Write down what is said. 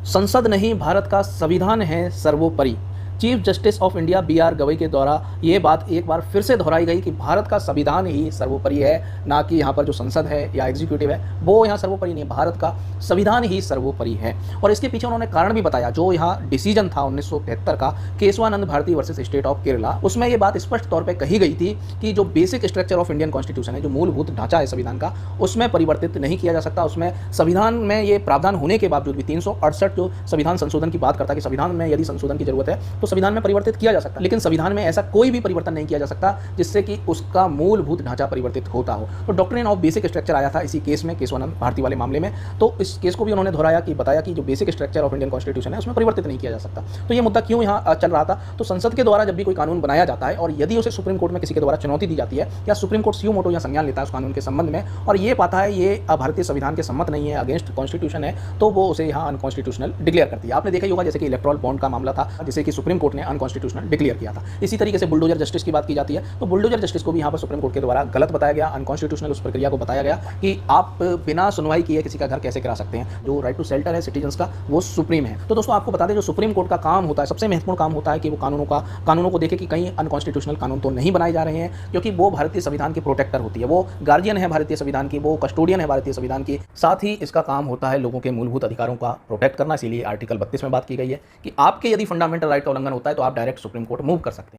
संसद नहीं, भारत का संविधान है सर्वोपरि। Chief justice of India B R. Gavai के द्वारा ये बात एक बार फिर से दोहराई गई कि भारत का संविधान ही सर्वोपरि है, ना कि यहाँ पर जो संसद है या एग्जीक्यूटिव है वो यहाँ सर्वोपरि नहीं है, भारत का संविधान ही सर्वोपरि है। और इसके पीछे उन्होंने कारण भी बताया। जो यहाँ डिसीजन था 1973 का Kesavananda Bharati versus state of Kerala, उसमें ये बात स्पष्ट तौर पर कही गई थी कि जो basic structure of Indian constitution है, जो मूलभूत ढांचा है संविधान का, उसमें परिवर्तित नहीं किया जा सकता। उसमें संविधान में ये प्रावधान होने के बावजूद भी 368 जो संविधान संशोधन की बात करता है कि संविधान में यदि संशोधन की जरूरत है तो संविधान में परिवर्तित किया जा सकता है, लेकिन संविधान में ऐसा कोई भी परिवर्तन नहीं किया जा सकता जिससे कि उसका मूलभूत ढांचा परिवर्तित होता हो। तो डॉक्ट्रिन ऑफ बेसिक स्ट्रक्चर आया था इसी केस में, केशवानंद भारती वाले मामले में। तो इस केस को भी उन्होंने दोहराया कि बताया कि जो basic structure of Indian constitution है उसमें परिवर्तित नहीं किया जा सकता। तो ये मुद्दा क्यों यहाँ चल रहा था? तो संसद के द्वारा जब भी कोई कानून बनाया जाता है और यदि उसे सुप्रीम कोर्ट में किसी के द्वारा चुनौती दी जाती है या सुप्रीम कोर्ट सियो मोटो या संज्ञान लेता है उस कानून के संबंध में और ये पाता है ये भारतीय संविधान के सम्मत नहीं है, अगेंस्ट कॉन्स्टिट्यूशन है, तो वो उसे यहाँ अनकॉन्स्टिट्यूशनल डिक्लेयर करती है। आपने देखा ही होगा जैसे कि इलेक्ट्रल बॉन्ड का मामला था जिसे कि सुप्रीम कोर्ट ने अनकॉन्स्टिट्यूशनल डिक्लेयर किया था। इसी तरीके से बुलडोजर जस्टिस की बात की जाती है, तो बुलडोजर जस्टिस को भी यहाँ पर सुप्रीम कोर्ट के द्वारा गलत बताया गया, अनकॉन्स्टिट्यूशनल उस प्रक्रिया को बताया गया कि आप बिना सुनवाई किए किसी का घर कैसे गिरा सकते हैं। जो राइट टू शेल्टर है सिटीजन्स का वो सुप्रीम है। तो दोस्तों आपको बता दें जो सुप्रीम कोर्ट का काम होता है, सबसे महत्वपूर्ण काम होता है कि वो कानूनों को देखे कि कहीं अनकॉन्स्टिट्यूशनल कानून तो नहीं बनाए जा रहे हैं, क्योंकि वो भारतीय संविधान की प्रोटेक्टर होती है, वो गार्जियन है भारतीय संविधान की, वो कस्टोडियन है भारतीय संविधान की। साथ ही इसका काम होता है लोगों के मूलभूत अधिकारों का प्रोटेक्ट करना। इसीलिए आर्टिकल 32 में बात की गई है कि आपके यदि फंडामेंटल राइट का उल्लंघन होता है तो आप डायरेक्ट सुप्रीम कोर्ट मूव कर सकते हैं।